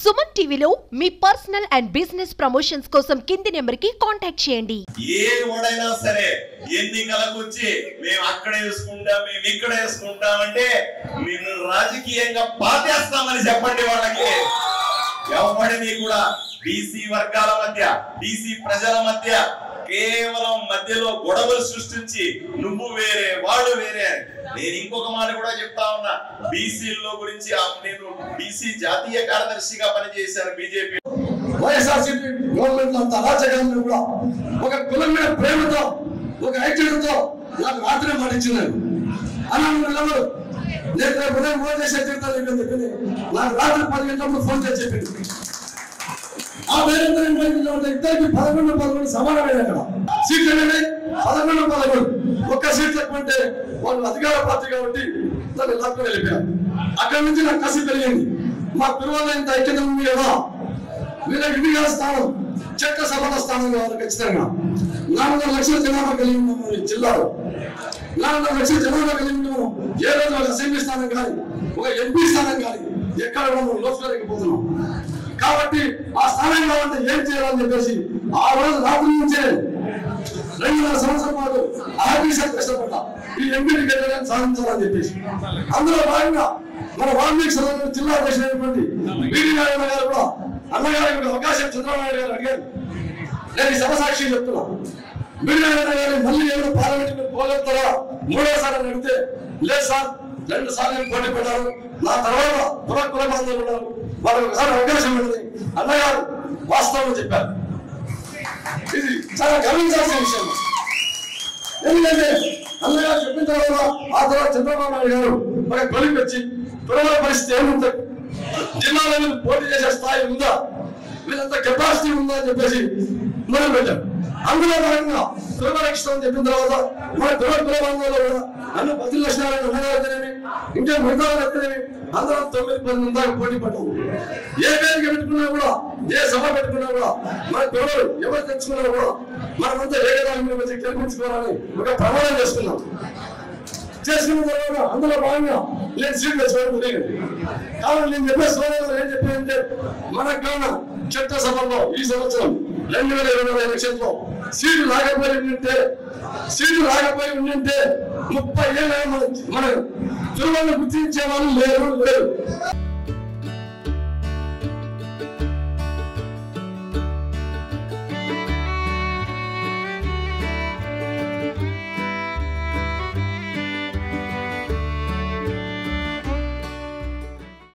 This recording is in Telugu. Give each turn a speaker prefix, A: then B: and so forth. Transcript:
A: సుమన్ టీవీలో మీ పర్సనల్ అండ్ బిజినెస్ ప్రమోషన్స్ కోసం కింది నెంబర్ కి కాంటాక్ట్ చేయండి.
B: ఏ ఓడైనా సరే ఎన్నికలకు వచ్చి మేము అక్కడ వేసుకుంటాం మేము ఇక్కడ వేసుకుంటాం అంటే మేము రాజకీయంగా పాతేస్తామని చెప్పండి వాళ్ళకి. ఎవరిని కూడా బీసీ వర్గాల మధ్య బీసీ ప్రజల మధ్య కేవలం మధ్యలో గొడవలు సృష్టించి నువ్వు వేరే వాళ్ళు వేరే. నేను ఇంకొక మాట కూడా చెప్తా ఉన్నా, బీసీల గురించి నేను బీసీ జాతీయ కార్యదర్శిగా పనిచేశాను బీజేపీ.
C: వైఎస్ఆర్సీపీ గవర్నమెంట్ అంత అరాచకాలను కూడా ఒక కులం మీద ప్రేమతో ఒక ఐక్యతతో నాకు రాత్రి మాటిచ్చినాను అన్నాడు. నేను రేపు ఉదయం ఫోన్ చేసే తీర్థాలు చెప్పి నాకు రాత్రి 10 గంటలకు ఫోన్ చేసి చెప్పింది. ఆ వేరేంద్ర ఇద్దరికి 11 సమానమైన అక్కడ సీట్లు అనేది 11 ఒక్క సీట్ ఎక్కువంటే వాళ్ళు అధికార పార్టీ కాబట్టి దాన్ని లాక్కొని వెళ్ళిపోయారు. అక్కడి నుంచి నాకు కసి పెరిగింది. మా పిల్లలు ఇంత ఐక్యత ఉంది కదా, వీళ్ళకి ఇండియా స్థానం చట్టసభల స్థానం కావాలి ఖచ్చితంగా. 400 లక్షల జనాభా కలిగి ఉన్నాము ఈ జిల్లాలో. 400 లక్షల జనాభా కలిగి ఉన్నాము. ఏ రోజు ఒక అసెంబ్లీ స్థానం కానీ ఒక ఎంపీ స్థానం కానీ ఎక్కడ మనం లోచుకోలేకపోతున్నాం. కాబట్టి ఆ స్థానం కావాలంటే ఏం చేయాలని చెప్పేసి ఆ రోజు రాత్రి నుంచే 2.5 సంవత్సరాల పాటు ఆర్టీసీ కష్టపడ్డా ఈ ఎంపీ టికెట్ సాధించాలని చెప్పేసి. అందులో భాగంగా మన వాల్మీకి సోదరులు జిల్లా అధ్యక్షుడైనటువంటి వీడి నారాయణ గారు కూడా అన్నగారికి అవకాశం చంద్రబాబు నాయుడు గారు అడిగారు. నేను ఈ సభ సాక్షి చెప్తున్నా, వీడి నారాయణ గారు మళ్ళీ ఎవరు పార్లమెంట్ పోగలుగుతారా 3వ అని అడిగితే లేదు సార్ 2 సార్లు పోటీ పెట్టారు, నా తర్వాత కుల బాంధవులు ఉన్నారు, వాళ్ళకి ఒకసారి అవకాశం ఉంటుంది అన్నగారు వాస్తవం చెప్పారు. ఇది చాలా గమనించాల్సిన విషయం. ఎందుకంటే అన్నగారు చెప్పిన తర్వాత ఆ తర్వాత చంద్రబాబు నాయుడు గారు ఒక కొలికి వచ్చి పిల్లల పరిస్థితి ఏముంటుంది, జిల్లాలో పోటీ చేసే స్థాయి ఉందా, వీళ్ళంత కెపాసిటీ ఉందా అని చెప్పేసి మొదలు పెట్టారు. అందులో భాగంగా కులపరీక్ష అని చెప్పిన తర్వాత మన కులబంధంలో కూడా అన్న 10 లక్షలు అన్నగారితేనేమి ఇంకా మిగతానేమి అందరం 9-10 దాకా పోటీ పడ్డాము. ఏ వేదిక పెట్టుకున్నా కూడా ఏ సభ పెట్టుకున్నా కూడా మన పిల్లలు ఎవరు తెచ్చుకున్నా కూడా మనమంతా ఏకదాని వచ్చి గెలిపించుకోవాలని ఒక ప్రమాణం చేసుకున్నాం. చేసుకున్న తర్వాత అందులో భాగంగా నేను సీట్ తెచ్చుకోవడం జరిగింది. కాబట్టి నేను చెప్పే సోదరులు ఏం చెప్పానంటే మనకు కావున చట్టసభల్లో ఈ సంవత్సరం 2020 ఎలక్షన్లో సీట్లు రాకపోయి ఉండింటే 30 ఏళ్ళ మన తిరుమలను గుర్తించే వాళ్ళు లేరు.